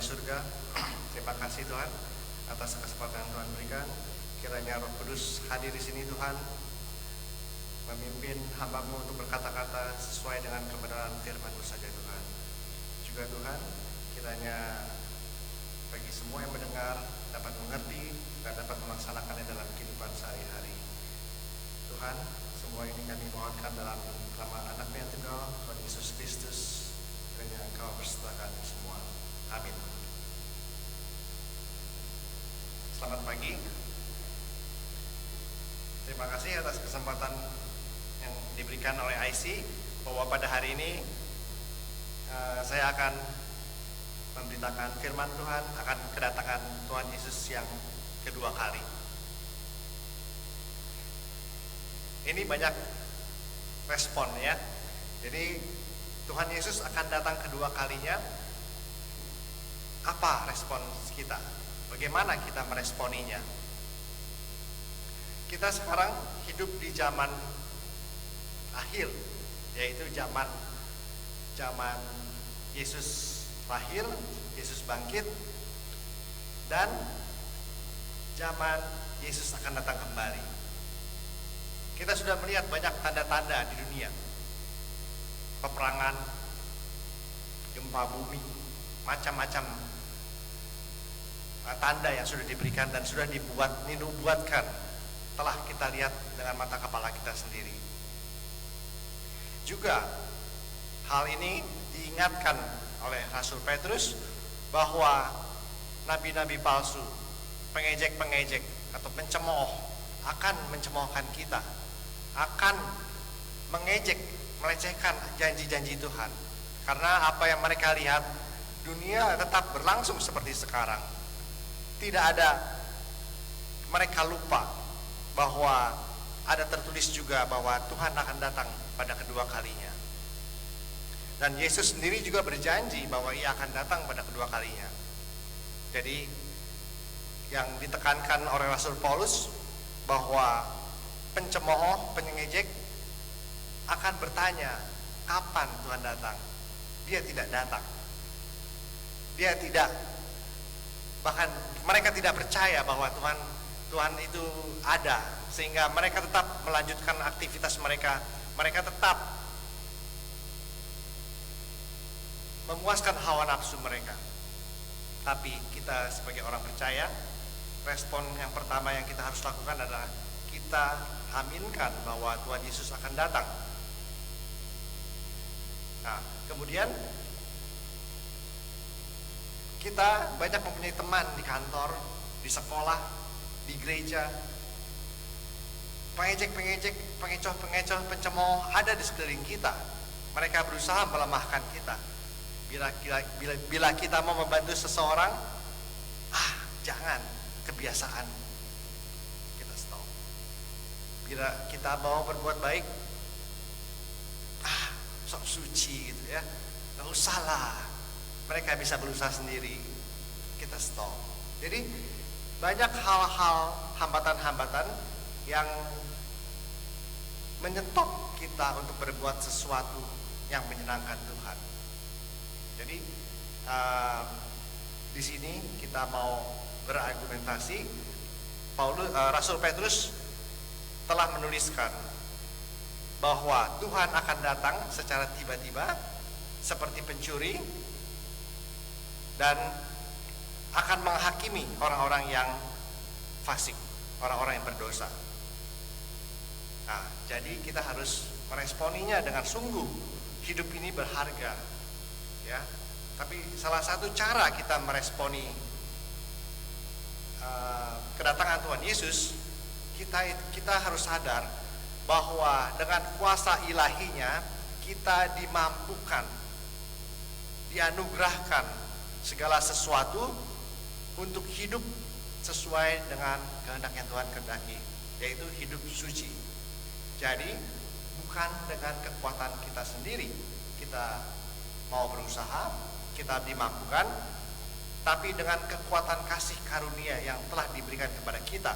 di surga, terima kasih Tuhan atas kesempatan yang Tuhan berikan. Kiranya Roh Kudus hadir di sini Tuhan, memimpin hamba-Mu untuk berkata-kata sesuai dengan kebenaran firman-Mu saja Tuhan. Juga Tuhan, kiranya bagi semua yang mendengar dapat mengerti dan dapat melaksanakannya dalam kehidupan sehari-hari. Tuhan, semua ini kami mohonkan dalam nama Anak-Mu yang tunggal, Tuhan Yesus Kristus, kiranya Engkau bersertakan semua. Amin. Selamat pagi. Terima kasih atas kesempatan yang diberikan oleh IC bahwa pada hari ini saya akan memberitakan firman Tuhan akan kedatangan Tuhan Yesus yang kedua kali. Ini banyak respon ya. Jadi Tuhan Yesus akan datang kedua kalinya. Apa respon kita? Bagaimana kita meresponinya? Kita sekarang hidup di zaman akhir, yaitu zaman Yesus lahir, Yesus bangkit, dan zaman Yesus akan datang kembali. Kita sudah melihat banyak tanda-tanda di dunia. Peperangan, gempa bumi, macam-macam tanda yang sudah diberikan dan sudah dinubuatkan, telah kita lihat dengan mata kepala kita sendiri. Juga hal ini diingatkan oleh Rasul Petrus bahwa nabi-nabi palsu, pengejek-pengejek atau pencemooh akan mencemoohkan kita, akan mengejek, melecehkan janji-janji Tuhan. Karena apa yang mereka lihat, dunia tetap berlangsung seperti sekarang. Tidak ada, mereka lupa bahwa ada tertulis juga bahwa Tuhan akan datang pada kedua kalinya. Dan Yesus sendiri juga berjanji bahwa Ia akan datang pada kedua kalinya. Jadi yang ditekankan oleh Rasul Paulus bahwa pencemooh, pengejek akan bertanya, kapan Tuhan datang? Dia tidak datang. Dia tidak, bahkan mereka tidak percaya bahwa Tuhan itu ada, sehingga mereka tetap melanjutkan aktivitas mereka. Mereka tetap memuaskan hawa nafsu mereka. Tapi kita sebagai orang percaya, respon yang pertama yang kita harus lakukan adalah kita aminkan bahwa Tuhan Yesus akan datang. Nah, kemudian kita banyak mempunyai teman di kantor, di sekolah, di gereja. Pengejek-pengejek, pengecoh-pengecoh, pencemooh ada di sekeliling kita. Mereka berusaha melemahkan kita. Bila kita mau membantu seseorang, jangan, kebiasaan, kita stop. Bila kita mau berbuat baik, sok suci gitu ya, gak usah lah, mereka bisa berusaha sendiri, kita stop. Jadi banyak hal-hal, hambatan-hambatan yang menyetop kita untuk berbuat sesuatu yang menyenangkan Tuhan. Jadi di sini kita mau berargumentasi. Rasul Petrus telah menuliskan bahwa Tuhan akan datang secara tiba-tiba seperti pencuri dan akan menghakimi orang-orang yang fasik, orang-orang yang berdosa. Nah, jadi kita harus meresponinya dengan sungguh. Hidup ini berharga, ya. Tapi salah satu cara kita meresponi kedatangan Tuhan Yesus, kita harus sadar bahwa dengan kuasa ilahinya kita dimampukan, dianugerahkan segala sesuatu untuk hidup sesuai dengan kehendak yang Tuhan kehendaki, yaitu hidup suci. Jadi bukan dengan kekuatan kita sendiri kita mau berusaha, kita dimampukan, tapi dengan kekuatan kasih karunia yang telah diberikan kepada kita,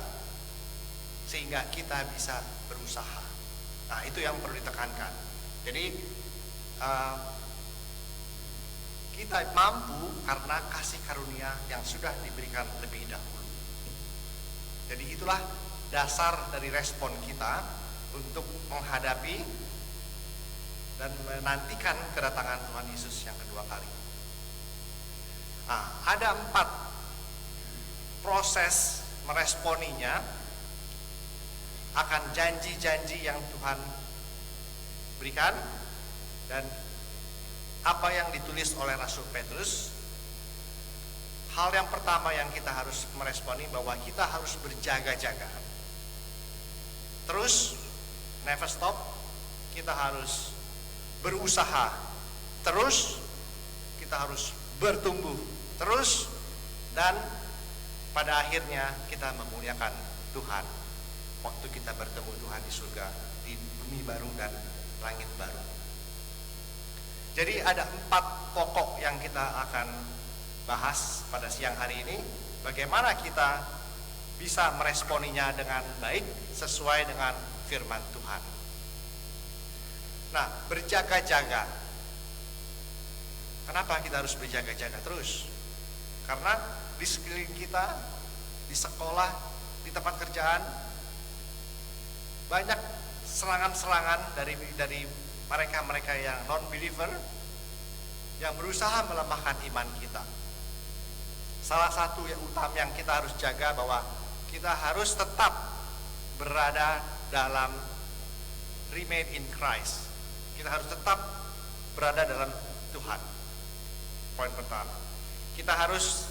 sehingga kita bisa berusaha. Nah, itu yang perlu ditekankan. Jadi kita mampu karena kasih karunia yang sudah diberikan lebih dahulu. Jadi itulah dasar dari respon kita untuk menghadapi dan menantikan kedatangan Tuhan Yesus yang kedua kali. Nah, ada 4 proses meresponinya akan janji-janji yang Tuhan berikan dan apa yang ditulis oleh Rasul Petrus. Hal yang pertama yang kita harus meresponi bahwa kita harus berjaga-jaga. Terus, never stop, kita harus berusaha. Terus, kita harus bertumbuh. Terus, dan pada akhirnya kita memuliakan Tuhan. Waktu kita bertemu Tuhan di surga, di bumi baru dan langit baru. Jadi ada 4 pokok yang kita akan bahas pada siang hari ini. Bagaimana kita bisa meresponinya dengan baik sesuai dengan firman Tuhan. Nah, berjaga-jaga. Kenapa kita harus berjaga-jaga terus? Karena di sekeliling kita, di sekolah, di tempat kerjaan, banyak serangan-serangan dari mereka-mereka yang non-believer yang berusaha melemahkan iman kita. Salah satu yang utama yang kita harus jaga bahwa kita harus tetap berada dalam remain in Christ. Kita harus tetap berada dalam Tuhan. Poin pertama. Kita harus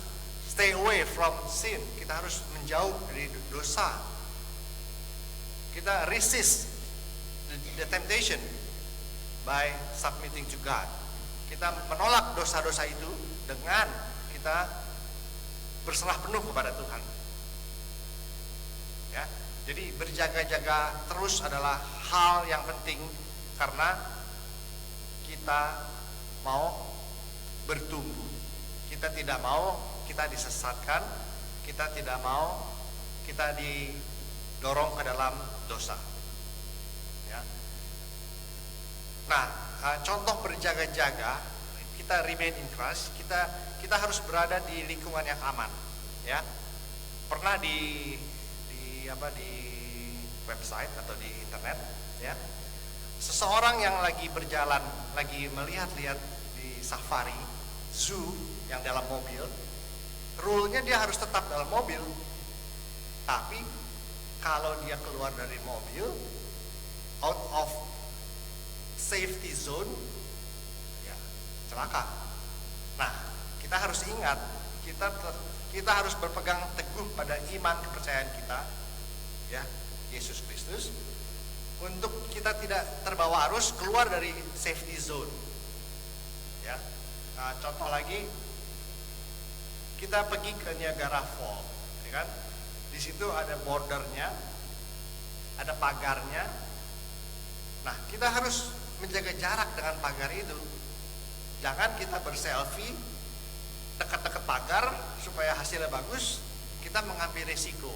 stay away from sin. Kita harus menjauh dari dosa. Kita resist the temptation by submitting to God. Kita menolak dosa-dosa itu dengan kita berserah penuh kepada Tuhan. Ya, jadi berjaga-jaga terus adalah hal yang penting karena kita mau bertumbuh. Kita tidak mau kita disesatkan, kita tidak mau kita didorong ke dalam dosa. Ya. Nah, contoh berjaga-jaga, kita remain in Christ, kita harus berada di lingkungan yang aman, ya. Pernah di website atau di internet, ya. Seseorang yang lagi berjalan, lagi melihat-lihat di safari, zoo yang dalam mobil, rule-nya dia harus tetap dalam mobil. Tapi kalau dia keluar dari mobil, out of safety zone, ya celaka. Nah, kita harus ingat, kita harus berpegang teguh pada iman kepercayaan kita, ya, Yesus Kristus, untuk kita tidak terbawa arus keluar dari safety zone. Ya, nah, contoh lagi, kita pergi ke Niagara Falls, ya kan? Di situ ada bordernya, ada pagarnya. Nah, kita harus menjaga jarak dengan pagar itu. Jangan kita berselfie dekat-dekat pagar supaya hasilnya bagus, kita mengambil resiko.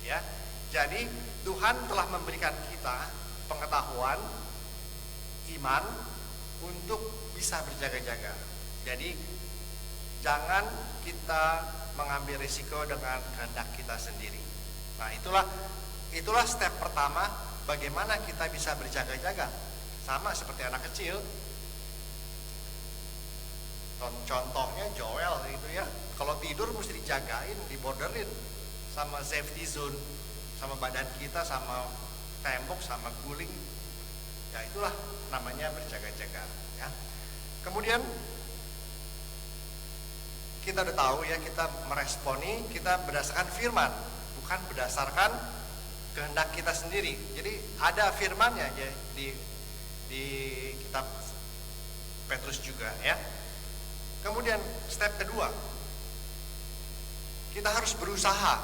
Ya. Jadi Tuhan telah memberikan kita pengetahuan, iman untuk bisa berjaga-jaga. Jadi jangan kita mengambil risiko dengan kehendak kita sendiri. Nah, itulah step pertama bagaimana kita bisa berjaga-jaga. Sama seperti anak kecil. Contohnya Joel itu ya, kalau tidur mesti dijagain, diborderin sama safety zone, sama badan kita, sama tembok, sama guling. Ya, itulah namanya berjaga-jaga, ya. Kemudian kita udah tahu ya, kita meresponi, kita berdasarkan firman, bukan berdasarkan kehendak kita sendiri. Jadi ada firmannya ya di kitab Petrus juga, ya. Kemudian step kedua, kita harus berusaha.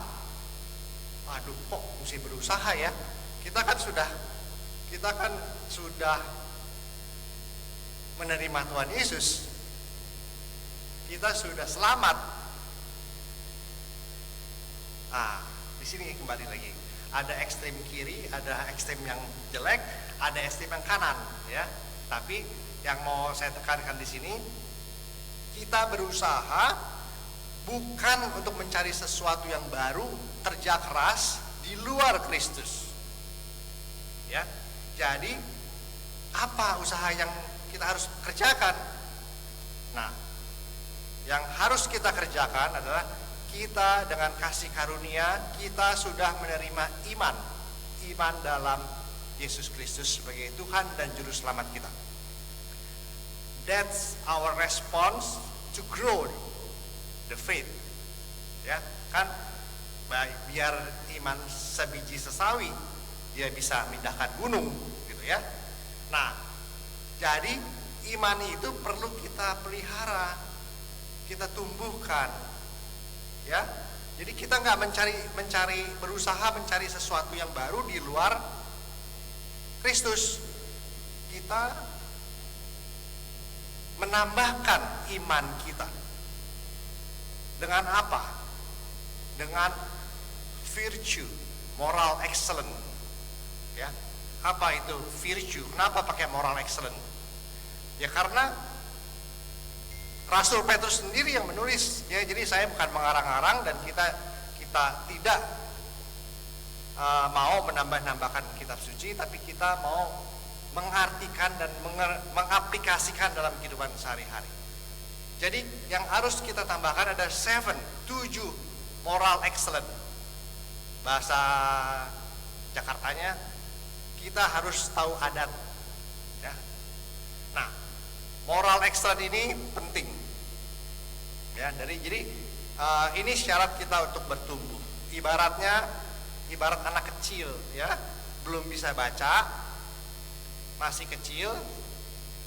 Aduh, kok mesti berusaha ya? Kita kan sudah menerima Tuhan Yesus. Kita sudah selamat. Nah, di sini kembali lagi. Ada ekstrem kiri, ada ekstrem yang jelek, ada ekstrem yang kanan, ya. Tapi yang mau saya tekankan di sini, Kita berusaha bukan untuk mencari sesuatu yang baru, kerja keras di luar Kristus. Ya. Jadi apa usaha yang kita harus kerjakan? Nah, yang harus kita kerjakan adalah kita dengan kasih karunia kita sudah menerima iman dalam Yesus Kristus sebagai Tuhan dan Juru Selamat kita. That's our response to grow the faith. Ya, kan biar iman sebiji sesawi dia bisa mindahkan gunung gitu ya. Nah, jadi iman itu perlu kita pelihara, kita tumbuhkan. Ya. Jadi kita nggak berusaha mencari sesuatu yang baru di luar Kristus. Kita menambahkan iman kita. Dengan apa? Dengan virtue, moral excellent. Ya. Apa itu virtue? Kenapa pakai moral excellent? Ya karena Rasul Petrus sendiri yang menulis. Ya, jadi saya bukan mengarang-arang dan kita tidak mau menambah-nambahkan kitab suci, tapi kita mau mengartikan dan mengaplikasikan dalam kehidupan sehari-hari. Jadi yang harus kita tambahkan ada 7 moral excellent. Bahasa Jakartanya kita harus tahu adat. Ya. Nah, moral excellent ini penting. Ya, jadi ini syarat kita untuk bertumbuh. Ibarat anak kecil, ya, belum bisa baca, masih kecil,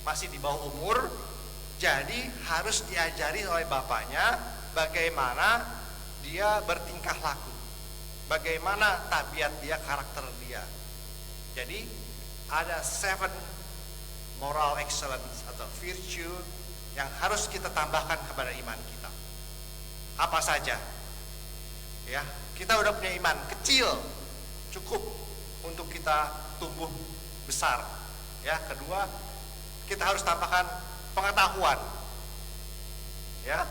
masih di bawah umur. Jadi harus diajari oleh bapaknya bagaimana dia bertingkah laku, bagaimana tabiat dia, karakter dia. Jadi ada 7 moral excellence atau virtue yang harus kita tambahkan kepada iman kita. Apa saja? Ya, kita udah punya iman kecil, cukup untuk kita tumbuh besar. Ya, kedua, kita harus tambahkan pengetahuan. Ya,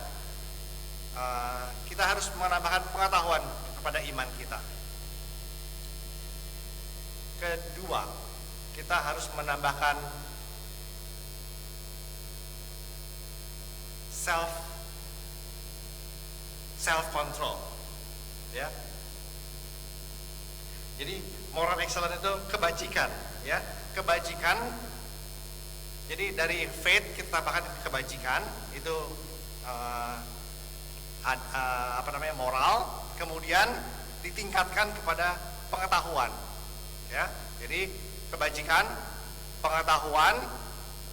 kita harus menambahkan pengetahuan kepada iman kita. Kedua, kita harus menambahkan self control. Ya. Jadi moral excellence itu kebajikan, ya. Kebajikan. Jadi dari faith kita tambahkan kebajikan, itu moral, kemudian ditingkatkan kepada pengetahuan. Ya. Jadi kebajikan, pengetahuan,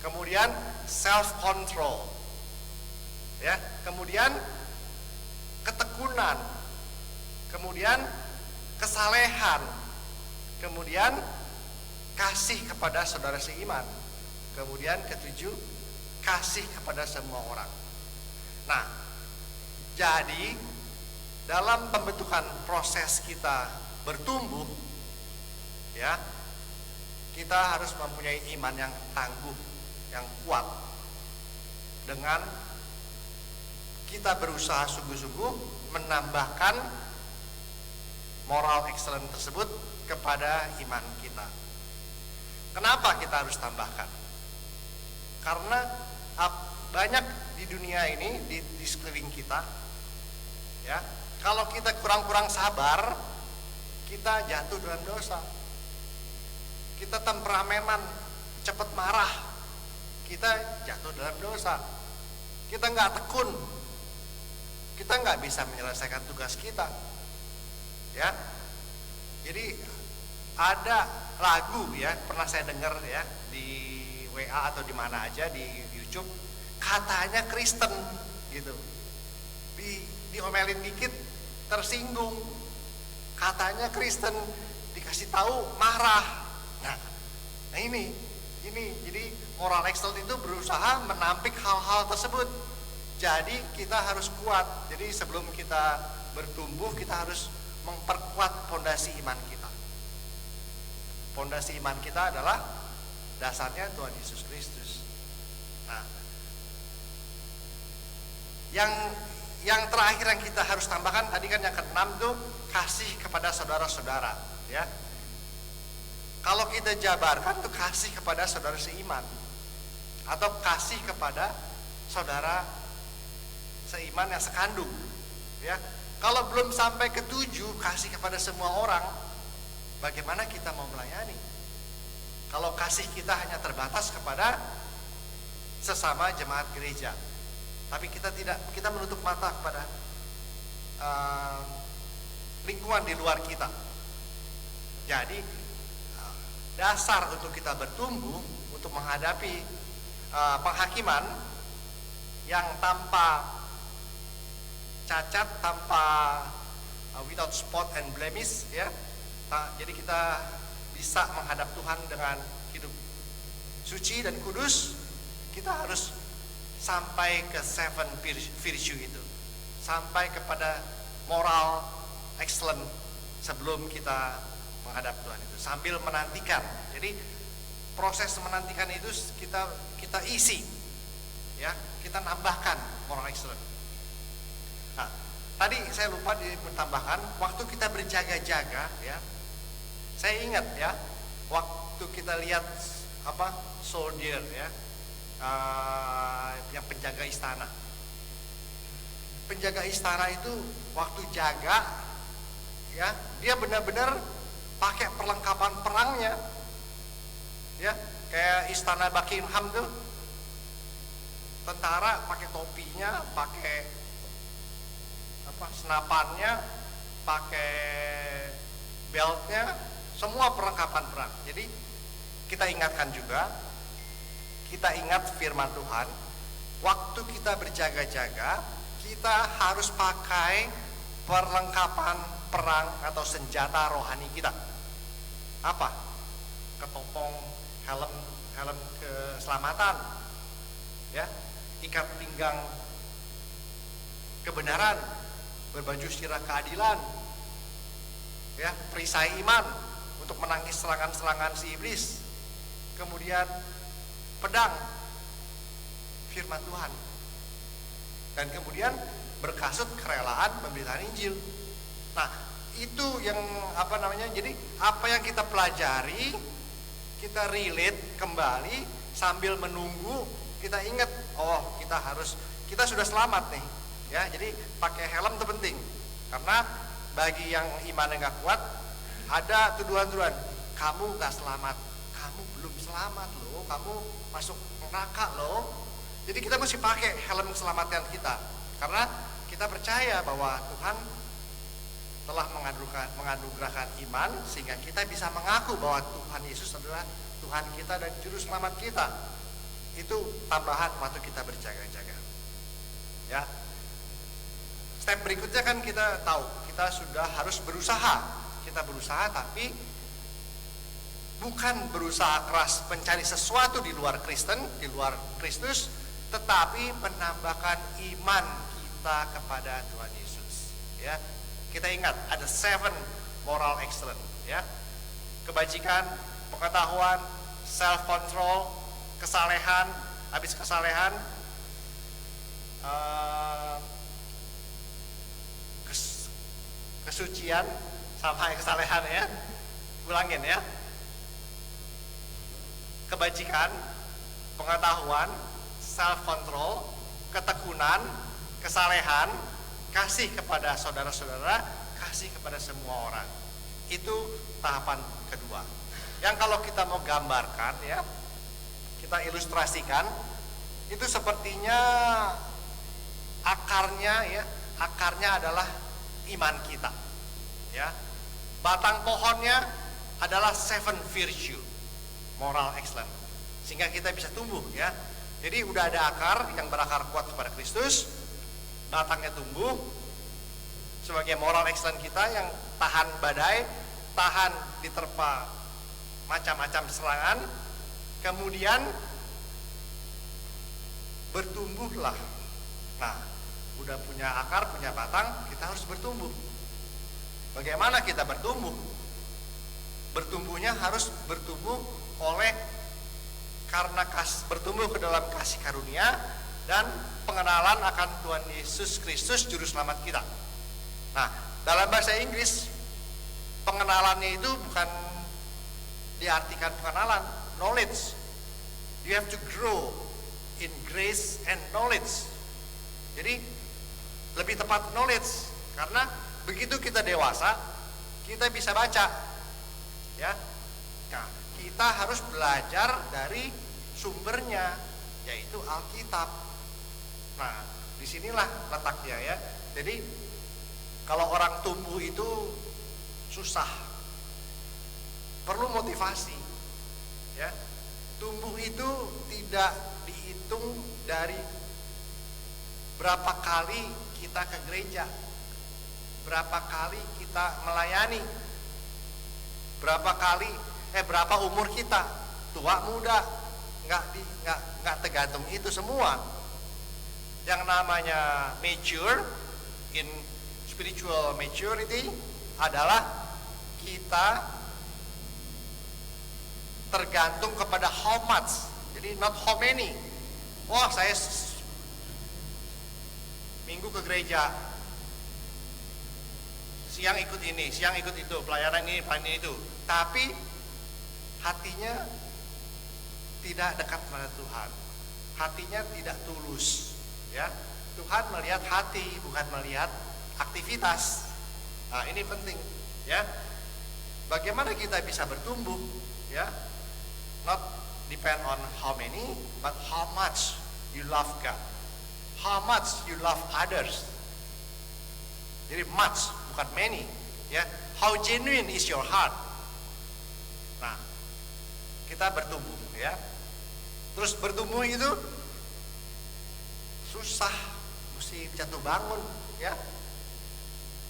kemudian self control. Ya, kemudian ketekunan, kemudian kesalehan, kemudian kasih kepada saudara seiman, kemudian ketujuh, kasih kepada semua orang. Nah, jadi dalam pembentukan proses kita bertumbuh, ya, kita harus mempunyai iman yang tangguh, yang kuat, dengan kita berusaha sungguh-sungguh menambahkan moral excellent tersebut kepada iman kita. Kenapa kita harus tambahkan? Karena banyak di dunia ini, di sekeliling kita, ya, kalau kita kurang-kurang sabar, kita jatuh dalam dosa. Kita temperamenan, cepat marah, kita jatuh dalam dosa. Kita nggak tekun, kita nggak bisa menyelesaikan tugas kita. Ya, jadi ada lagu, ya, pernah saya dengar, ya, di WA atau di mana aja, di YouTube, katanya Kristen gitu, diomelin dikit tersinggung, katanya Kristen, dikasih tahu marah. Nah ini jadi moral excellence itu berusaha menampik hal-hal tersebut. Jadi kita harus kuat. Jadi sebelum kita bertumbuh, kita harus memperkuat fondasi iman kita. Fondasi iman kita adalah dasarnya Tuhan Yesus Kristus. Nah, Yang yang terakhir yang kita harus tambahkan tadi kan yang keenam tuh kasih kepada saudara-saudara, ya. Kalau kita jabarkan tuh kasih kepada saudara seiman atau kasih kepada saudara seiman yang sekandung, ya. Kalau belum sampai ke 7 kasih kepada semua orang, bagaimana kita mau melayani? Kalau kasih kita hanya terbatas kepada sesama jemaat gereja, tapi kita menutup mata kepada lingkungan di luar kita. Jadi dasar untuk kita bertumbuh untuk menghadapi penghakiman yang tanpa cacat, tanpa without spot and blemish, ya. Jadi kita bisa menghadap Tuhan dengan hidup suci dan kudus. Kita harus sampai ke 7 virtue itu, sampai kepada moral excellent sebelum kita menghadap Tuhan itu, sambil menantikan. Jadi proses menantikan itu kita isi, ya, kita nambahkan moral excellent. Nah, tadi saya lupa ditambahkan waktu kita berjaga-jaga, ya. Saya ingat, ya, waktu kita lihat soldier, ya, yang penjaga istana. Penjaga istana itu waktu jaga, ya, dia benar-benar pakai perlengkapan perangnya, ya, kayak istana Buckingham tuh, tentara pakai topinya, pakai senapannya, pakai beltnya, semua perlengkapan perang. Jadi kita ingatkan juga, kita ingat firman Tuhan, waktu kita berjaga-jaga, kita harus pakai perlengkapan perang atau senjata rohani kita. Apa? Ketopong, helm keselamatan, ya, ikat pinggang kebenaran, berbaju sirah keadilan, ya, perisai iman untuk menangkis serangan-serangan si iblis, kemudian pedang firman Tuhan, dan kemudian berkasut kerelaan pemberitaan Injil. Nah, itu yang jadi apa yang kita pelajari, kita relate kembali sambil menunggu, kita ingat, oh, kita sudah selamat nih, ya. Jadi pakai helm itu penting, karena bagi yang imannya nggak kuat, ada tuduhan-tuduhan, kamu nggak selamat, kamu belum selamat loh, kamu masuk neraka loh. Jadi kita mesti pakai helm keselamatan kita, karena kita percaya bahwa Tuhan telah menganugerahkan iman sehingga kita bisa mengaku bahwa Tuhan Yesus adalah Tuhan kita dan juru selamat kita. Itu tambahan waktu kita berjaga-jaga, ya. Step berikutnya kan kita tahu, kita sudah harus berusaha. Kita berusaha, tapi bukan berusaha keras mencari sesuatu di luar Kristen, di luar Kristus, tetapi menambahkan iman kita kepada Tuhan Yesus, ya. Kita ingat ada 7 moral excellence, ya. Kebajikan, pengetahuan, self control, kesalehan, habis kesalehan, kesucian sampai kesalehan, ya. Ulangin, ya. Kebajikan, pengetahuan, self control, ketekunan, kesalehan, kasih kepada saudara-saudara, kasih kepada semua orang. Itu tahapan kedua. Yang kalau kita mau gambarkan, ya, kita ilustrasikan, itu sepertinya akarnya adalah iman kita, ya. Batang pohonnya adalah 7 virtue, moral excellent, sehingga kita bisa tumbuh, ya. Jadi udah ada akar yang berakar kuat kepada Kristus, batangnya tumbuh sebagai moral excellent kita yang tahan badai, tahan diterpa macam-macam serangan, kemudian bertumbuhlah. Nah, udah punya akar, punya batang, kita harus bertumbuh. Bagaimana kita bertumbuh? Bertumbuhnya harus bertumbuh karena bertumbuh ke dalam kasih karunia, dan pengenalan akan Tuhan Yesus Kristus Juru Selamat kita. Nah, dalam bahasa Inggris, pengenalannya itu bukan diartikan pengenalan, knowledge. You have to grow in grace and knowledge. Jadi lebih tepat knowledge, karena begitu kita dewasa, kita bisa baca, ya. Nah, kita harus belajar dari sumbernya, yaitu Alkitab. Nah, disinilah letaknya ya. Jadi kalau orang tumbuh itu susah, perlu motivasi, ya. Tumbuh itu tidak dihitung dari berapa kali kita ke gereja, berapa kali kita melayani, berapa umur kita, tua muda, nggak tergantung itu semua. Yang namanya mature in spiritual maturity adalah kita tergantung kepada how much, jadi not how many. Wah, saya minggu ke gereja, siang ikut ini, siang ikut itu, pelayanan ini, pelayanan itu, tapi hatinya tidak dekat pada Tuhan, hatinya tidak tulus, ya. Tuhan melihat hati, bukan melihat aktivitas. Nah, ini penting, ya. Bagaimana kita bisa bertumbuh, ya? Not depend on how many, but how much you love God, how much you love others. Jadi much, bukan many, ya. How genuine is your heart. Nah, kita bertumbuh, ya. Terus bertumbuh itu susah, mesti jatuh bangun, ya.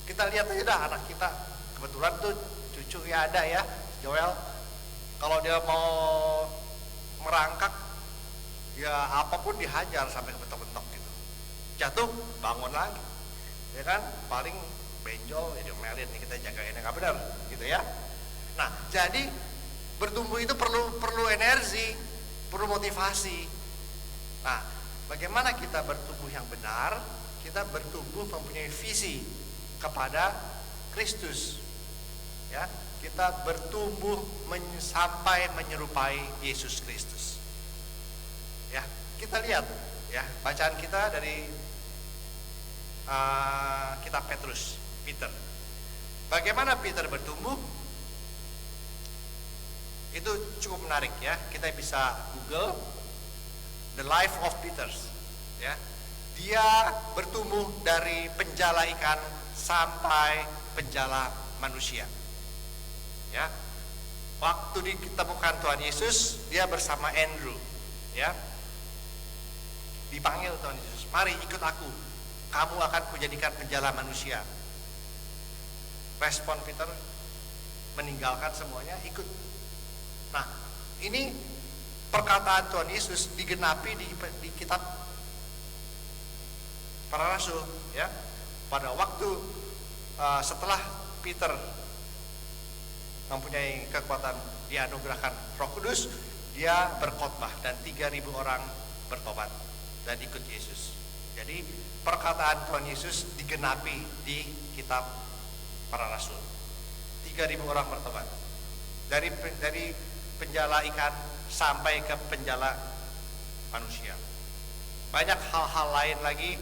Kita lihat aja dah anak kita, kebetulan tuh cucu ya ada ya, Joel. Kalau dia mau merangkak, ya apapun dihajar sampai kebentok-bentok gitu. Jatuh, bangun lagi, ya kan? Paling benjol, ya diomelin, nih kita jagain yang nggak benar, gitu ya. Nah, jadi bertumbuh itu perlu energi, perlu motivasi. Nah, bagaimana kita bertumbuh yang benar? Kita bertumbuh mempunyai visi kepada Kristus, ya. Kita bertumbuh sampai menyerupai Yesus Kristus, ya. Kita lihat, ya, bacaan kita dari kitab Peter. Bagaimana Peter bertumbuh? Itu cukup menarik, ya. Kita bisa Google the life of Peter, ya. Dia bertumbuh dari penjala ikan sampai penjala manusia, ya. Waktu ditemukan Tuhan Yesus, dia bersama Andrew, ya. Dipanggil Tuhan Yesus, mari ikut aku, kamu akan kujadikan penjala manusia. Respon Peter, meninggalkan semuanya, ikut. Nah, ini perkataan Tuhan Yesus digenapi di kitab para rasul, ya. Pada waktu setelah Peter mempunyai kekuatan, dianugerahkan Roh Kudus, dia berkhotbah dan 3.000 orang bertobat dan ikut Yesus. Jadi perkataan Tuhan Yesus digenapi di kitab para rasul. 3.000 orang bertobat. Dari penjala ikan sampai ke penjala manusia. Banyak hal-hal lain lagi,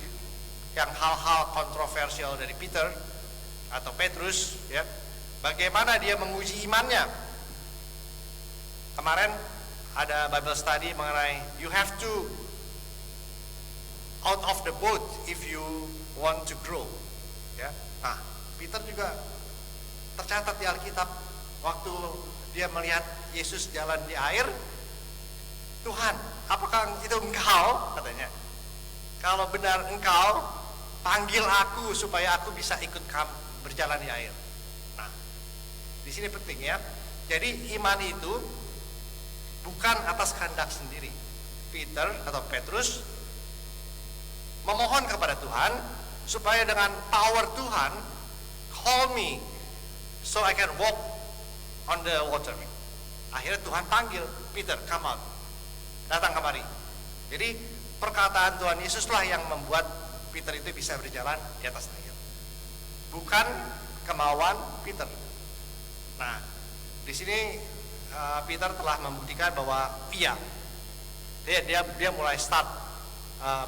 yang hal-hal kontroversial dari Peter atau Petrus, ya. Bagaimana dia menguji imannya. Kemarin ada Bible study mengenai you have to out of the boat if you want to grow, ya. Nah, Peter juga tercatat di Alkitab waktu dia melihat Yesus jalan di air. Tuhan, apakah itu engkau? Katanya. Kalau benar engkau, panggil aku supaya aku bisa ikut kamu berjalan di air. Nah, di sini penting, ya. Jadi iman itu bukan atas kehendak sendiri. Peter atau Petrus memohon kepada Tuhan supaya dengan power Tuhan, call me so I can walk on the water. Akhirnya Tuhan panggil Peter, come out, datang kemari. Jadi perkataan Tuhan Yesuslah yang membuat Peter itu bisa berjalan di atas air, bukan kemauan Peter. Nah, di sini Peter telah membuktikan bahwa iya, dia mulai start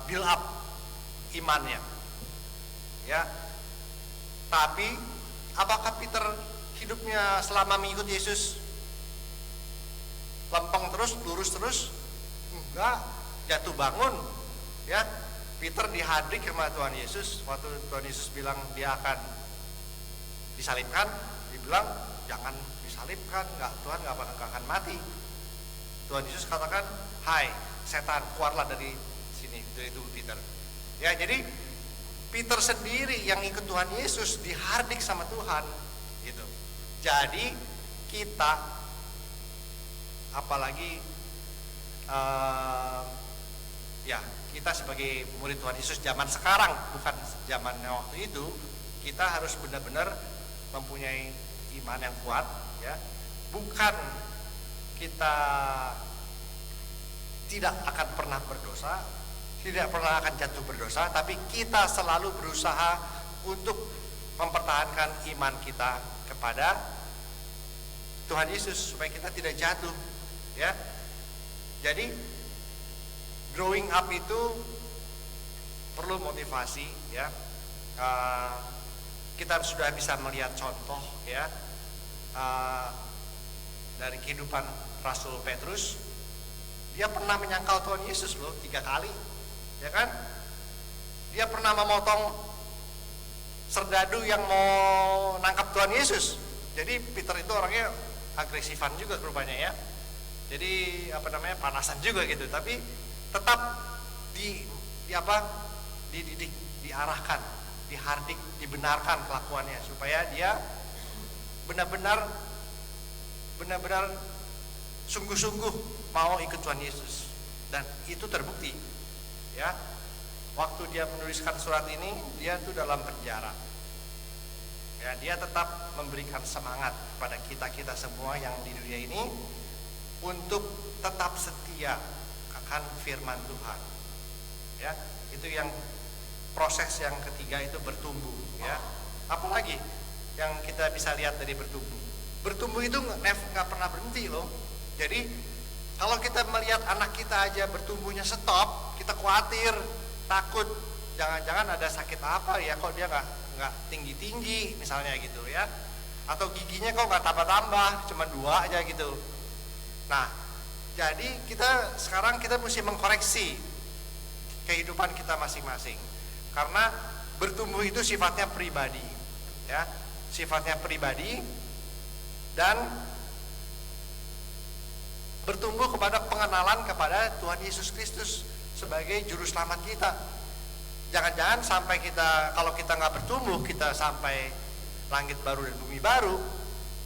build up imannya, ya. Tapi apakah Peter hidupnya selama mengikut Yesus lempeng terus, lurus terus? Enggak, jatuh bangun, ya. Peter dihadik sama Tuhan Yesus waktu Tuhan Yesus bilang dia akan disalibkan. Dia bilang jangan disalibkan, enggak, Tuhan enggak akan mati. Tuhan Yesus katakan, hai setan, keluarlah dari sini, dari tubuh Peter. Ya, jadi Peter sendiri yang ikut Tuhan Yesus dihardik sama Tuhan, gitu. Jadi kita, apalagi ya kita sebagai murid Tuhan Yesus zaman sekarang, bukan zamannya waktu itu, kita harus benar-benar mempunyai iman yang kuat, ya. Bukan kita tidak akan pernah berdosa, tidak pernah akan jatuh berdosa, tapi kita selalu berusaha untuk mempertahankan iman kita kepada Tuhan Yesus supaya kita tidak jatuh, ya. Jadi growing up itu perlu motivasi, ya. Kita sudah bisa melihat contoh, ya, dari kehidupan Rasul Petrus. Dia pernah menyangkal Tuhan Yesus loh 3 kali, ya kan? Dia pernah memotong serdadu yang mau nangkap Tuhan Yesus. Jadi Peter itu orangnya agresifan juga rupanya, ya. Jadi panasan juga gitu, tapi tetap dididik, diarahkan, dihardik, dibenarkan kelakuannya supaya dia benar-benar sungguh-sungguh mau ikut Tuhan Yesus. Dan itu terbukti, ya. Waktu dia menuliskan surat ini, dia tuh dalam penjara, ya. Dia tetap memberikan semangat kepada kita semua yang di dunia ini untuk tetap setia akan firman Tuhan, ya. Itu yang proses yang ketiga, itu bertumbuh, ya. Apalagi yang kita bisa lihat dari bertumbuh itu nggak pernah berhenti loh. Jadi kalau kita melihat anak kita aja bertumbuhnya stop, kita khawatir, takut, jangan-jangan ada sakit apa ya, kok dia nggak tinggi misalnya gitu, ya. Atau giginya kok nggak tambah-tambah, cuma 2 aja gitu. Nah, jadi sekarang kita mesti mengkoreksi kehidupan kita masing-masing, karena bertumbuh itu sifatnya pribadi, ya, sifatnya pribadi, dan bertumbuh kepada pengenalan kepada Tuhan Yesus Kristus sebagai juru selamat kita. Jangan-jangan sampai kalau kita nggak bertumbuh, kita sampai langit baru dan bumi baru,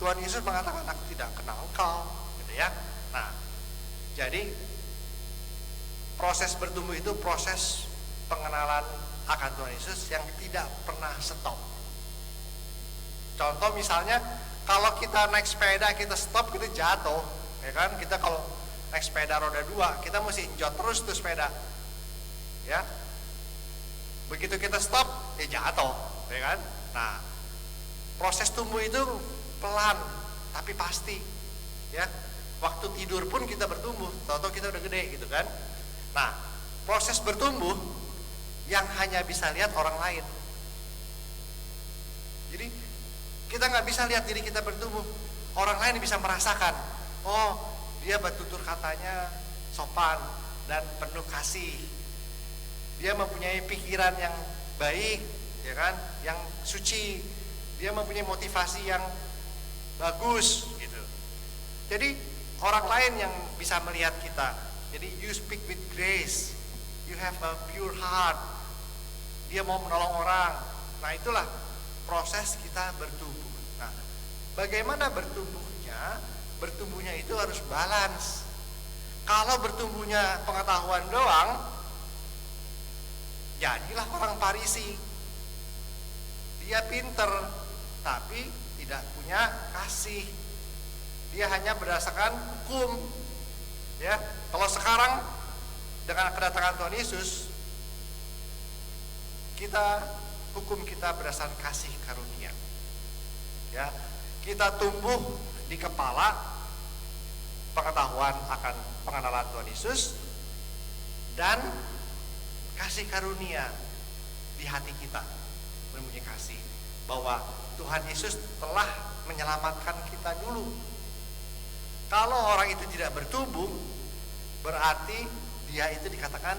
Tuhan Yesus mengatakan aku tidak kenal engkau, gitu, ya. Nah, jadi proses bertumbuh itu proses pengenalan akan Tuhan Yesus yang tidak pernah stop. Contoh misalnya, kalau kita naik sepeda kita stop, kita jatuh, ya kan? Kita kalau naik sepeda roda 2, kita mesti injot terus tuh sepeda, ya. Begitu kita stop, ya jatuh, ya kan? Nah, proses tumbuh itu pelan tapi pasti, ya. Waktu tidur pun kita bertumbuh, tahu-tahu kita udah gede gitu kan. Nah, proses bertumbuh yang hanya bisa lihat orang lain. Jadi kita nggak bisa lihat diri kita bertumbuh, orang lain bisa merasakan, oh dia bertutur katanya sopan dan penuh kasih, dia mempunyai pikiran yang baik, ya kan, yang suci, dia mempunyai motivasi yang bagus gitu. Jadi orang lain yang bisa melihat kita. Jadi you speak with grace, you have a pure heart, dia mau menolong orang. Nah, itulah proses kita bertumbuh. Nah, bagaimana bertumbuhnya? Bertumbuhnya itu harus balance. Kalau bertumbuhnya pengetahuan doang, jadilah orang Farisi. Dia pinter tapi tidak punya kasih. Dia hanya berdasarkan hukum, ya. Kalau sekarang dengan kedatangan Tuhan Yesus, hukum kita berdasarkan kasih karunia. Ya, kita tumbuh di kepala pengetahuan akan pengenalan Tuhan Yesus dan kasih karunia di hati kita mempunyai kasih bahwa Tuhan Yesus telah menyelamatkan kita dulu. Kalau orang itu tidak bertumbuh, berarti dia itu dikatakan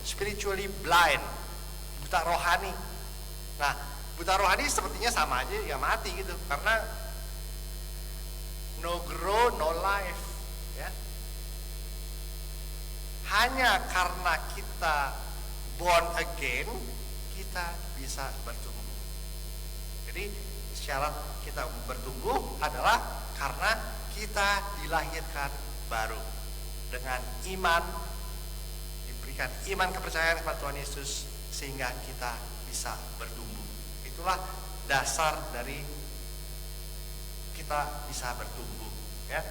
spiritually blind, buta rohani. Nah, buta rohani sepertinya sama aja ya mati gitu, karena no grow no life, ya. Hanya karena kita born again, kita bisa bertumbuh. Jadi syarat kita bertumbuh adalah karena kita dilahirkan baru dengan iman, diberikan iman kepercayaan kepada Tuhan Yesus sehingga kita bisa bertumbuh. Itulah dasar dari kita bisa bertumbuh, ya.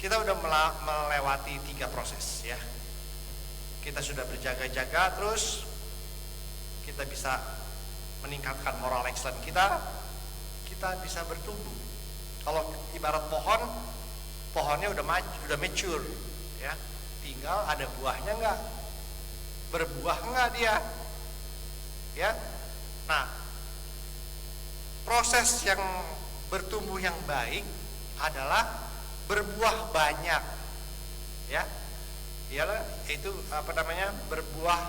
Kita udah melewati 3 proses, ya. Kita sudah berjaga-jaga, terus kita bisa meningkatkan moral excellence kita bisa bertumbuh. Kalau ibarat pohonnya udah mature, ya. Tinggal ada buahnya enggak? Berbuah enggak dia? Ya. Nah, proses yang bertumbuh yang baik adalah berbuah banyak, ya. Ialah itu berbuah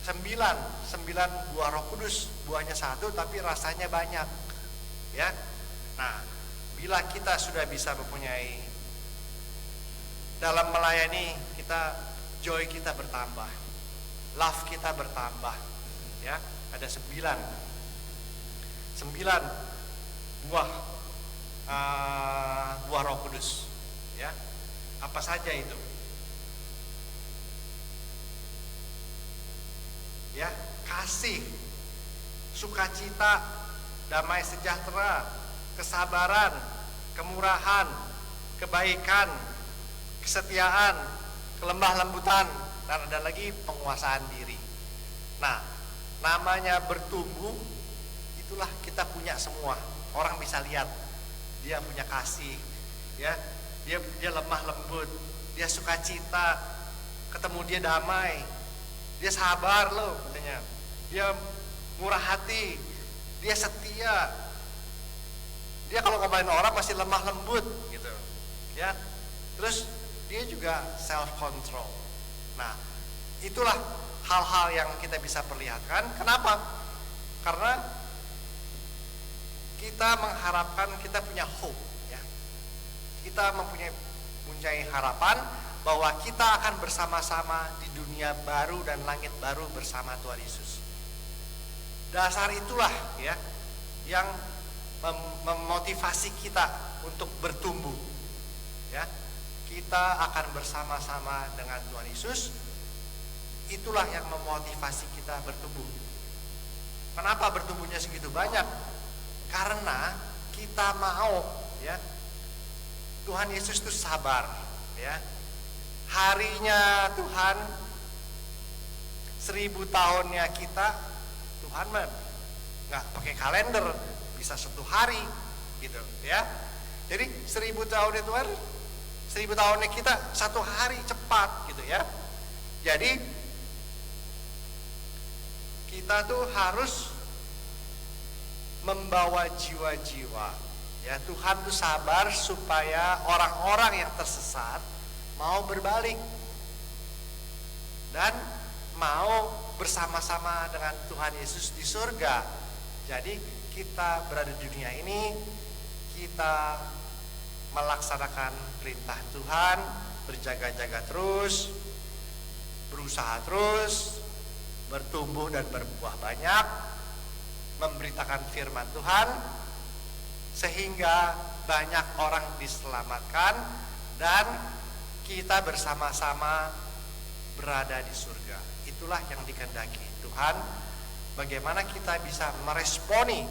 9 buah Roh Kudus, buahnya 1 tapi rasanya banyak, ya. Nah, bila kita sudah bisa mempunyai dalam melayani kita, joy kita bertambah, love kita bertambah, ya. Ada 9 buah buah Roh Kudus, ya. Apa saja itu? Ya, kasih, sukacita, damai sejahtera, kesabaran, kemurahan, kebaikan, kesetiaan, kelemah lembutan, dan ada lagi penguasaan diri. Nah, namanya bertumbuh, itulah kita punya semua. Orang bisa lihat dia punya kasih, ya, dia lemah lembut, dia sukacita, ketemu dia damai, dia sabar loh, katanya, dia murah hati, dia setia, dia kalau ngomelin orang masih lemah lembut, gitu, ya. Terus dia juga self control. Nah, itulah hal-hal yang kita bisa perlihatkan. Kenapa? Karena kita mengharapkan, kita punya hope, ya. Kita mempunyai harapan bahwa kita akan bersama-sama di dunia baru dan langit baru bersama Tuhan Yesus. Dasar itulah, ya, yang memotivasi kita untuk bertumbuh, ya. Kita akan bersama-sama dengan Tuhan Yesus. Itulah yang memotivasi kita bertumbuh. Kenapa bertumbuhnya segitu banyak? Karena kita mau, ya, Tuhan Yesus itu sabar, ya. Harinya Tuhan 1000 tahunnya kita, Tuhan mah nggak pakai kalender, bisa 1 hari, gitu, ya. Jadi 1000 tahunnya Tuhan, 1000 tahunnya kita 1 hari, cepat, gitu, ya. Jadi kita tuh harus membawa jiwa-jiwa, ya. Tuhan tuh sabar supaya orang-orang yang tersesat mau berbalik dan mau bersama-sama dengan Tuhan Yesus di surga. Jadi kita berada di dunia ini, kita melaksanakan perintah Tuhan, berjaga-jaga terus, berusaha terus, bertumbuh dan berbuah banyak, memberitakan firman Tuhan sehingga banyak orang diselamatkan dan kita bersama-sama berada di surga. Itulah yang dikehendaki Tuhan. Bagaimana kita bisa meresponi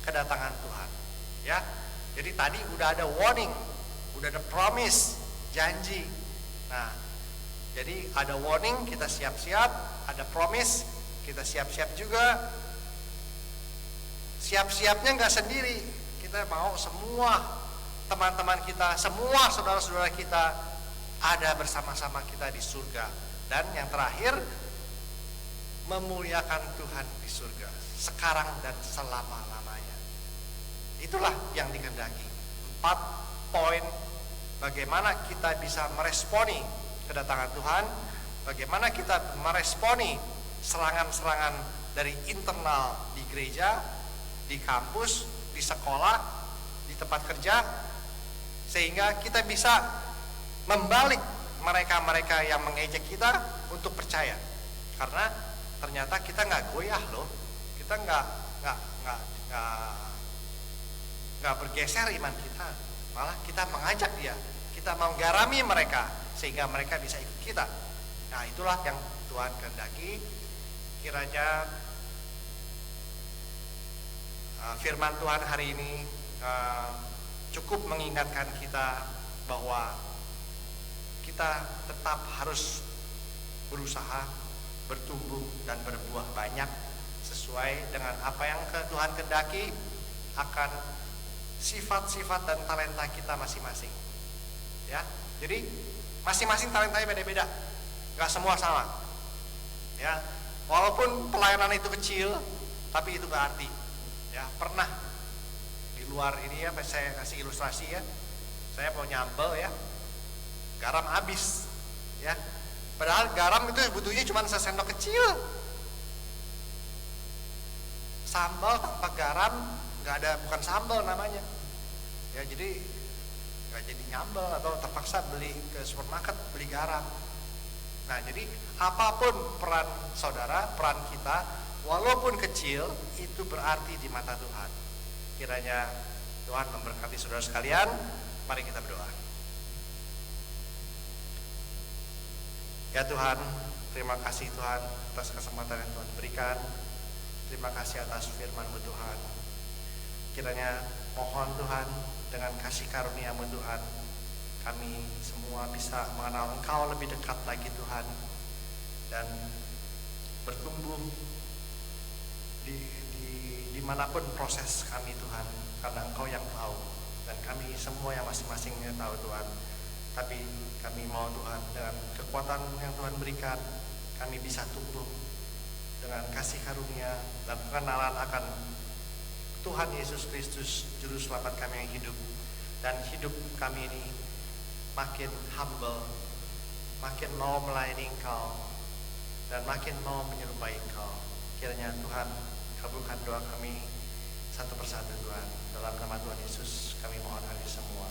kedatangan Tuhan, ya. Jadi tadi udah ada warning, udah ada promise, janji. Nah, jadi ada warning, kita siap-siap, ada promise, kita siap-siap juga. Siap-siapnya nggak sendiri, kita mau semua teman-teman kita, semua saudara-saudara kita ada bersama-sama kita di surga. Dan yang terakhir, memuliakan Tuhan di surga sekarang dan selama-lamanya. Itulah yang dikehendaki. 4 poin bagaimana kita bisa meresponi kedatangan Tuhan, bagaimana kita meresponi serangan-serangan dari internal di gereja, di kampus, di sekolah, di tempat kerja, sehingga kita bisa membalik mereka-mereka yang mengejek kita untuk percaya. Karena ternyata kita nggak goyah loh, kita nggak bergeser iman kita, malah kita mengajak dia, kita menggarami mereka sehingga mereka bisa ikut kita. Nah, itulah yang Tuhan kehendaki. Kiranya firman Tuhan hari ini cukup mengingatkan kita bahwa kita tetap harus berusaha bertumbuh dan berbuah banyak sesuai dengan apa yang Tuhan kehendaki akan sifat-sifat dan talenta kita masing-masing. Ya, jadi masing-masing talentanya beda-beda, nggak semua sama. Ya, walaupun pelayanan itu kecil, tapi itu berarti. Ya, pernah di luar ini ya, saya kasih ilustrasi ya. Saya mau nyambel ya, garam habis, ya. Padahal garam itu butuhnya cuma sesendok kecil. Sambal tanpa garam nggak ada, bukan sambal namanya. Ya, jadi nggak jadi nyambel atau terpaksa beli ke supermarket beli garam. Nah, jadi apapun peran saudara, peran kita, walaupun kecil, itu berarti di mata Tuhan. Kiranya Tuhan memberkati saudara sekalian. Mari kita berdoa. Ya Tuhan, terima kasih Tuhan atas kesempatan yang Tuhan berikan. Terima kasih atas firman-Mu Tuhan. Kiranya mohon Tuhan, dengan kasih karunia-Mu Tuhan, kami semua bisa mengenal Engkau lebih dekat lagi Tuhan, dan bertumbuh dimanapun proses kami Tuhan, karena Engkau yang tahu, dan kami semua yang masing-masing yang tahu Tuhan. Tapi kami mau Tuhan, dengan kekuatan yang Tuhan berikan, kami bisa tumbuh dengan kasih karunia dan pengenalan akan Tuhan Yesus Kristus, Juru Selamat kami yang hidup. Dan hidup kami ini makin humble, makin mau melayani Engkau, dan makin mau menyerupai Engkau. Kiranya Tuhan kabulkan doa kami satu persatu Tuhan. Dalam nama Tuhan Yesus kami mohon hal ini semua.